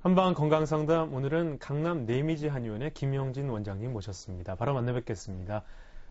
한방 건강상담 오늘은 강남 네미지 한의원의 김영진 원장님 모셨습니다. 바로 만나 뵙겠습니다.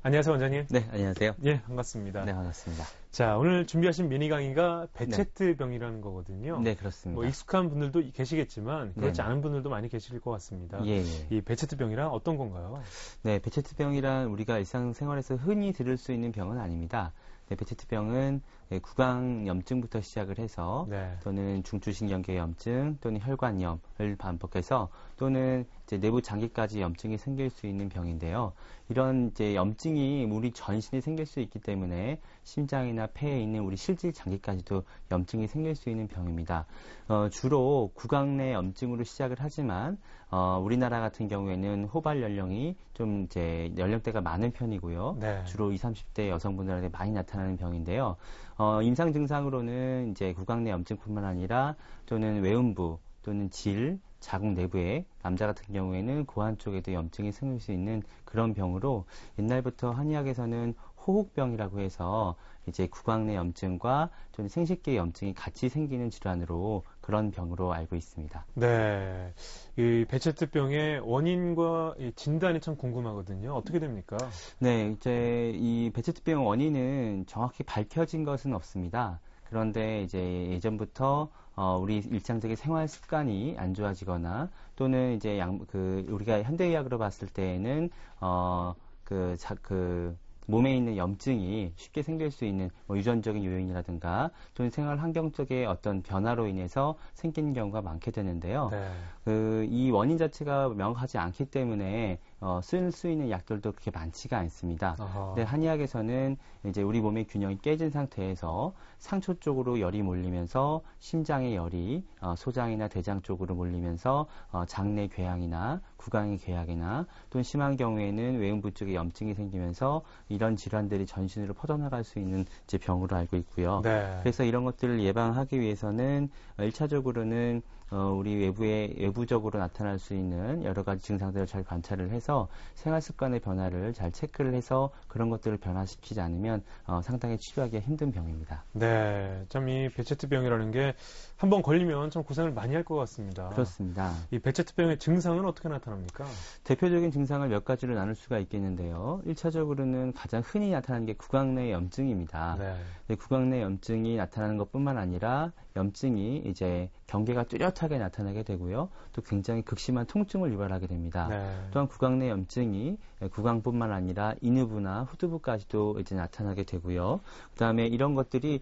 안녕하세요, 원장님. 네, 안녕하세요. 예, 반갑습니다. 네, 반갑습니다. 자, 오늘 준비하신 미니 강의가 베체트병이라는 거거든요. 네, 그렇습니다. 뭐 익숙한 분들도 계시겠지만 그렇지 네네. 않은 분들도 많이 계실 것 같습니다. 예, 예. 이 베체트병이란 어떤 건가요? 네, 베체트병이란 우리가 일상생활에서 흔히 들을 수 있는 병은 아닙니다. 네, 베체트병은 구강염증부터 시작을 해서 네. 또는 중추신경계 염증 또는 혈관염을 반복해서 또는 이제 내부 장기까지 염증이 생길 수 있는 병인데요. 이런 이제 염증이 우리 전신에 생길 수 있기 때문에 심장이나 폐에 있는 우리 실질 장기까지도 염증이 생길 수 있는 병입니다. 주로 구강 내 염증으로 시작을 하지만 우리나라 같은 경우에는 호발 연령이 좀 이제 연령대가 많은 편이고요. 네. 주로 20, 30대 여성분들한테 많이 나타나는 병인데요. 임상 증상으로는 이제 구강 내 염증뿐만 아니라 또는 외음부 또는 질, 자궁 내부에 남자 같은 경우에는 고환 쪽에도 염증이 생길 수 있는 그런 병으로 옛날부터 한의학에서는 호흡병이라고 해서 이제 구강 내 염증과 또는 생식기 염증이 같이 생기는 질환으로 그런 병으로 알고 있습니다. 네. 이 베체트병의 원인과 이 진단이 참 궁금하거든요. 어떻게 됩니까? 네, 이제 이 베체트병 원인은 정확히 밝혀진 것은 없습니다. 그런데 이제 예전부터 우리 일상적인 생활 습관이 안 좋아지거나 또는 이제 우리가 현대의학으로 봤을 때에는 몸에 있는 염증이 쉽게 생길 수 있는 유전적인 요인이라든가 또는 생활 환경 쪽의 어떤 변화로 인해서 생기는 경우가 많게 되는데요. 네. 이 원인 자체가 명확하지 않기 때문에 쓸 수 있는 약들도 그렇게 많지가 않습니다. 근데 한의학에서는 이제 우리 몸의 균형이 깨진 상태에서 상초 쪽으로 열이 몰리면서 심장의 열이 소장이나 대장 쪽으로 몰리면서 장내 궤양이나 구강의 궤양이나 또는 심한 경우에는 외음부 쪽에 염증이 생기면서 이런 질환들이 전신으로 퍼져나갈 수 있는 이제 병으로 알고 있고요. 네. 그래서 이런 것들을 예방하기 위해서는 1차적으로는 우리 외부적으로 나타날 수 있는 여러 가지 증상들을 잘 관찰을 해서 생활 습관의 변화를 잘 체크를 해서 그런 것들을 변화시키지 않으면 상당히 치료하기가 힘든 병입니다. 네. 참 이 베체트병이라는 게 한번 걸리면 참 고생을 많이 할 것 같습니다. 그렇습니다. 이 베체트병의 증상은 어떻게 나타납니까? 대표적인 증상을 몇 가지로 나눌 수가 있겠는데요. 1차적으로는 가장 흔히 나타나는 게 구강 내 염증입니다. 네. 구강 내 염증이 나타나는 것뿐만 아니라 염증이 이제 경계가 뚜렷하게 나타나게 되고요. 또 굉장히 극심한 통증을 유발하게 됩니다. 네. 또한 구강 내 염증이 구강뿐만 아니라 인후부나 후두부까지도 이제 나타나게 되고요. 그다음에 이런 것들이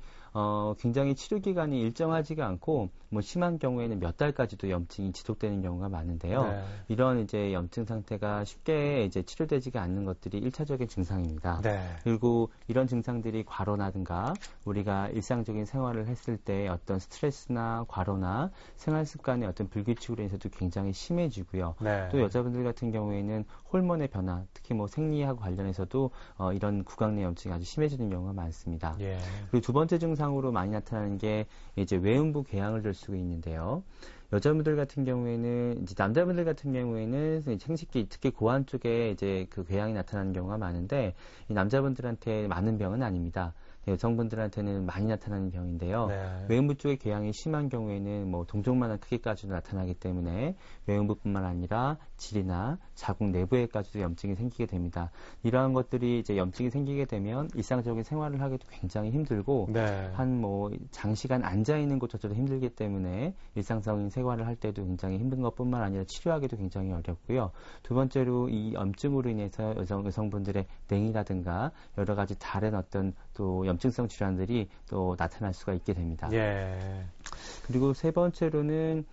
굉장히 치료 기간이 일정하지가 않고 심한 경우에는 몇 달까지도 염증이 지속되는 경우가 많은데요. 네. 이런 이제 염증 상태가 쉽게 이제 치료되지가 않는 것들이 1차적인 증상입니다. 네. 그리고 이런 증상들이 과로라든가 우리가 일상적인 생활을 했을 때 어떤 스트레스나 과로나 생활 습관의 어떤 불규칙으로 인해서도 굉장히 심해지고요. 네. 또 여자분들 같은 경우에는 호르몬의 변화, 특히 생리하고 관련해서도 이런 구강 내 염증이 아주 심해지는 경우가 많습니다. 예. 그리고 두 번째 증상으로 많이 나타나는 게 이제 외음부 궤양을 들 수가 있는데요. 여자분들 같은 경우에는 이제 남자분들 같은 경우에는 생식기 특히 고환 쪽에 이제 그 궤양이 나타나는 경우가 많은데 이 남자분들한테 많은 병은 아닙니다. 여성분들한테는 많이 나타나는 병인데요. 네. 외음부 쪽의 궤양이 심한 경우에는 동족만한 크기까지도 나타나기 때문에 외음부뿐만 아니라 질이나 자궁 내부에까지도 염증이 생기게 됩니다. 이러한 것들이 이제 염증이 생기게 되면 일상적인 생활을 하기도 굉장히 힘들고 네. 장시간 앉아 있는 것조차도 힘들기 때문에 일상적인 생활을 할 때도 굉장히 힘든 것뿐만 아니라 치료하기도 굉장히 어렵고요. 두 번째로 이 염증으로 인해서 여성분들의 냉이라든가 여러 가지 다른 어떤 또 염증성 질환들이 또 나타날 수가 있게 됩니다. 예. 그리고 세 번째로는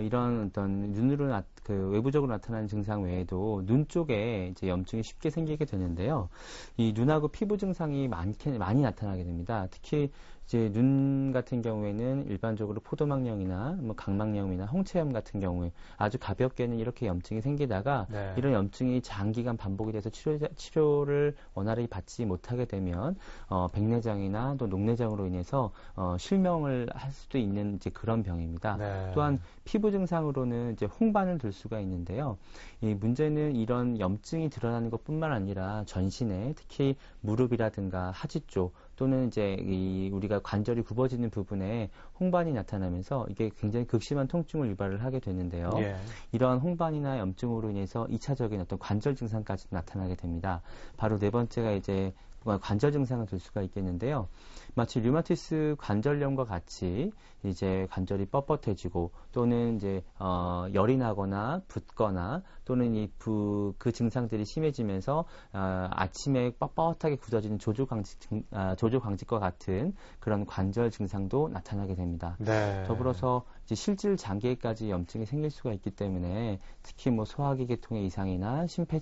이런 어떤 눈으로 외부적으로 나타나는 증상 외에도 눈 쪽에 이제 염증이 쉽게 생기게 되는데요. 이 눈하고 피부 증상이 많이 나타나게 됩니다. 특히 이제 눈 같은 경우에는 일반적으로 포도막염이나 각막염이나 홍채염 같은 경우에 아주 가볍게는 이렇게 염증이 생기다가 네. 이런 염증이 장기간 반복이 돼서 치료를 원활히 받지 못하게 되면 백내장이나 또 녹내장으로 인해서 실명을 할 수도 있는 이제 그런 병입니다. 네. 또한 피부 증상으로는 이제 홍반을 들 수가 있는데요. 이 문제는 이런 염증이 드러나는 것뿐만 아니라 전신에 특히 무릎이라든가 하지 쪽 또는 이제 우리가 관절이 굽어지는 부분에 홍반이 나타나면서 이게 굉장히 극심한 통증을 유발을 하게 되는데요. 예. 이러한 홍반이나 염증으로 인해서 2차적인 어떤 관절 증상까지 나타나게 됩니다. 바로 네 번째가 이제 관절 증상이 될 수가 있겠는데요. 마치 류마티스 관절염과 같이 이제 관절이 뻣뻣해지고 또는 이제 열이 나거나 붓거나 또는 그 증상들이 심해지면서 아침에 뻣뻣하게 굳어지는 조조광직과 같은 그런 관절 증상도 나타나게 됩니다. 네. 더불어서 이제 실질 장기에까지 염증이 생길 수가 있기 때문에 특히 뭐 소화기 계통의 이상이나 심폐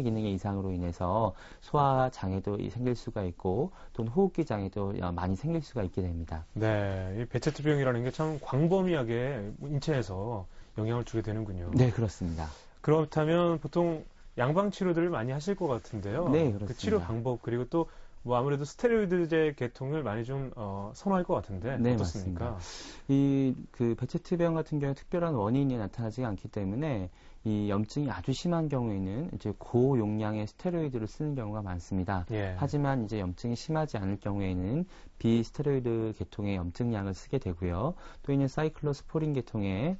기능의 이상으로 인해서 소화 장애도 생길 수가 있고 또는 호흡기 장애도 많이 생길 수가 있게 됩니다. 네, 이 베체트병이라는 게 참 광범위하게 인체에서 영향을 주게 되는군요. 네, 그렇습니다. 그렇다면 보통 양방 치료들을 많이 하실 것 같은데요. 네, 그렇습니다. 그 치료 방법 그리고 또 뭐 아무래도 스테로이드제 계통을 많이 좀 선호할 것 같은데 네, 어떻습니까? 맞습니다. 그 베체트병 같은 경우에 특별한 원인이 나타나지 않기 때문에 이 염증이 아주 심한 경우에는 이제 고용량의 스테로이드를 쓰는 경우가 많습니다. 예. 하지만 이제 염증이 심하지 않을 경우에는 비스테로이드 계통의 염증약을 쓰게 되고요. 또 있는 사이클로스포린 계통의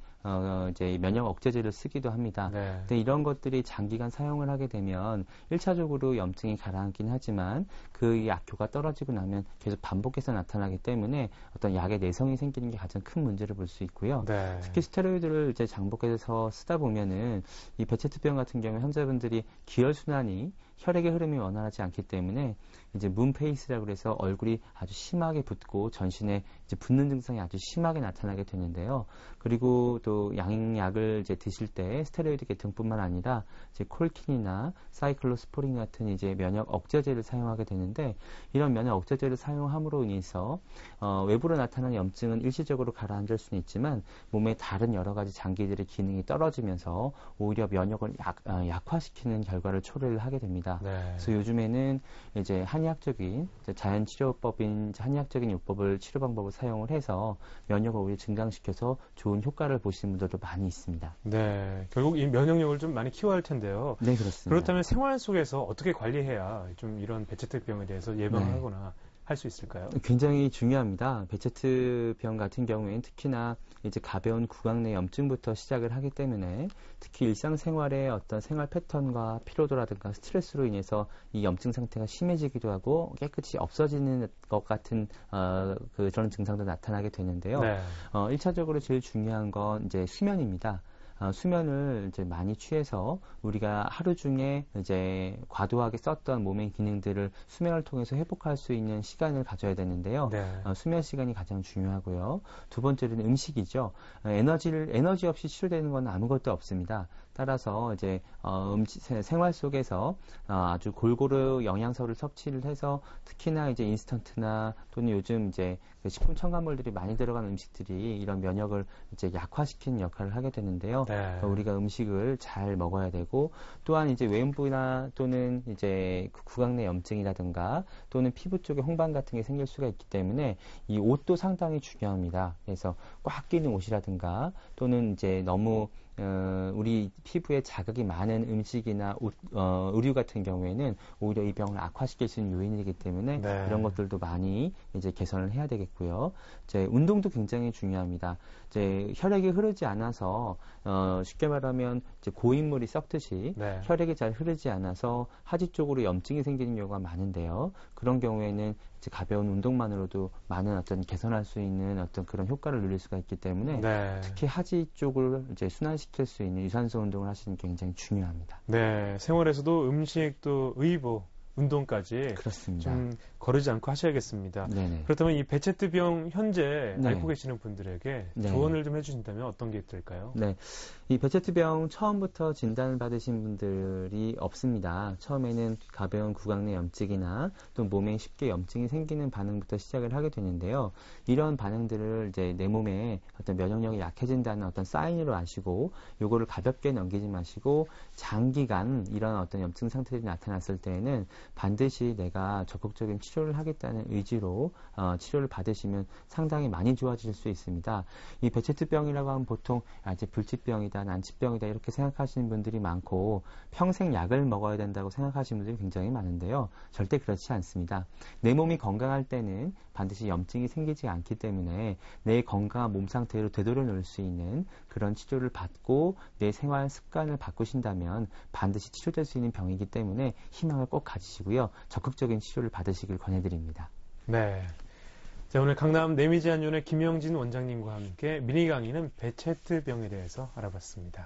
이제 면역 억제제를 쓰기도 합니다. 네. 근데 이런 것들이 장기간 사용을 하게 되면 1차적으로 염증이 가라앉긴 하지만 그 약효가 떨어지고 나면 계속 반복해서 나타나기 때문에 어떤 약의 내성이 생기는 게 가장 큰 문제를 볼 수 있고요. 네. 특히 스테로이드를 이제 장복해서 쓰다 보면은 이 베체트병 같은 경우에 환자분들이 기혈순환이 혈액의 흐름이 원활하지 않기 때문에 이제 문페이스라고 해서 얼굴이 아주 심하게 붓고 전신에 이제 붓는 증상이 아주 심하게 나타나게 되는데요. 그리고 또 양약을 이제 드실 때 스테로이드 계통뿐만 아니라 이제 콜킨이나 사이클로스포린 같은 이제 면역 억제제를 사용하게 되는데 이런 면역 억제제를 사용함으로 인해서 외부로 나타나는 염증은 일시적으로 가라앉을 수는 있지만 몸의 다른 여러 가지 장기들의 기능이 떨어지면서 오히려 면역을 약화시키는 결과를 초래를 하게 됩니다. 네. 그래서 요즘에는 이제 한의학적인 자연 치료법인 한의학적인 요법을 치료 방법을 사용을 해서 면역을 오히려 증강시켜서 좋은 효과를 보시는 분들도 많이 있습니다. 네. 결국 이 면역력을 좀 많이 키워야 할 텐데요. 네, 그렇습니다. 그렇다면 생활 속에서 어떻게 관리해야 좀 이런 베체트병에 대해서 예방하거나 네. 할 수 있을까요? 굉장히 중요합니다. 베체트병 같은 경우에는 특히나 이제 가벼운 구강 내 염증부터 시작을 하기 때문에 특히 일상생활의 어떤 생활 패턴과 피로도라든가 스트레스로 인해서 이 염증 상태가 심해지기도 하고 깨끗이 없어지는 것 같은 그런 증상도 나타나게 되는데요. 네. 1차적으로 제일 중요한 건 이제 수면입니다. 수면을 이제 많이 취해서 우리가 하루 중에 이제 과도하게 썼던 몸의 기능들을 수면을 통해서 회복할 수 있는 시간을 가져야 되는데요. 네. 수면 시간이 가장 중요하고요. 두 번째로는 음식이죠. 에너지 없이 치료되는 건 아무것도 없습니다. 따라서 이제 생활 속에서 아주 골고루 영양소를 섭취를 해서 특히나 이제 인스턴트나 또는 요즘 이제 식품 첨가물들이 많이 들어간 음식들이 이런 면역을 이제 약화시키는 역할을 하게 되는데요. 네. 우리가 음식을 잘 먹어야 되고 또한 이제 외음부나 또는 이제 구강 내 염증이라든가 또는 피부 쪽에 홍반 같은 게 생길 수가 있기 때문에 이 옷도 상당히 중요합니다. 그래서 꽉 끼는 옷이라든가 또는 이제 너무 우리 피부에 자극이 많은 음식이나 의류 같은 경우에는 오히려 이 병을 악화시킬 수 있는 요인이기 때문에 네. 이런 것들도 많이 이제 개선을 해야 되겠고요. 이제 운동도 굉장히 중요합니다. 이제 혈액이 흐르지 않아서 쉽게 말하면 이제 고인물이 썩듯이 네. 혈액이 잘 흐르지 않아서 하지 쪽으로 염증이 생기는 경우가 많은데요. 그런 경우에는 이제 가벼운 운동만으로도 많은 어떤 개선할 수 있는 어떤 그런 효과를 누릴 수가 있기 때문에 네. 특히 하지 쪽을 이제 순환시킬 수 있는 유산소 운동을 하시는 게 굉장히 중요합니다. 네. 생활에서도 음식 또 의복, 운동까지 그렇습니다. 좀 거르지 않고 하셔야겠습니다. 네네. 그렇다면 이 베체트병 현재 네. 앓고 계시는 분들에게 네. 조언을 좀 해주신다면 어떤 게 있을까요? 네. 이 베체트병 처음부터 진단을 받으신 분들이 없습니다. 처음에는 가벼운 구강 내 염증이나 또 몸에 쉽게 염증이 생기는 반응부터 시작을 하게 되는데요. 이런 반응들을 이제 내 몸에 어떤 면역력이 약해진다는 어떤 사인으로 아시고 요거를 가볍게 넘기지 마시고 장기간 이런 어떤 염증 상태들이 나타났을 때에는 반드시 내가 적극적인 치료를 하겠다는 의지로 치료를 받으시면 상당히 많이 좋아질 수 있습니다. 이 베체트병이라고 하면 보통 이제 불치병이다, 난치병이다 이렇게 생각하시는 분들이 많고 평생 약을 먹어야 된다고 생각하시는 분들이 굉장히 많은데요. 절대 그렇지 않습니다. 내 몸이 건강할 때는 반드시 염증이 생기지 않기 때문에 내 건강한 몸 상태로 되돌려 놓을 수 있는 그런 치료를 받고 내 생활 습관을 바꾸신다면 반드시 치료될 수 있는 병이기 때문에 희망을 꼭 가지시고요. 적극적인 치료를 받으시길 권해드립니다. 네. 자, 오늘 강남 내미지 한의원의 김영진 원장님과 함께 미니 강의는 베체트병에 대해서 알아봤습니다.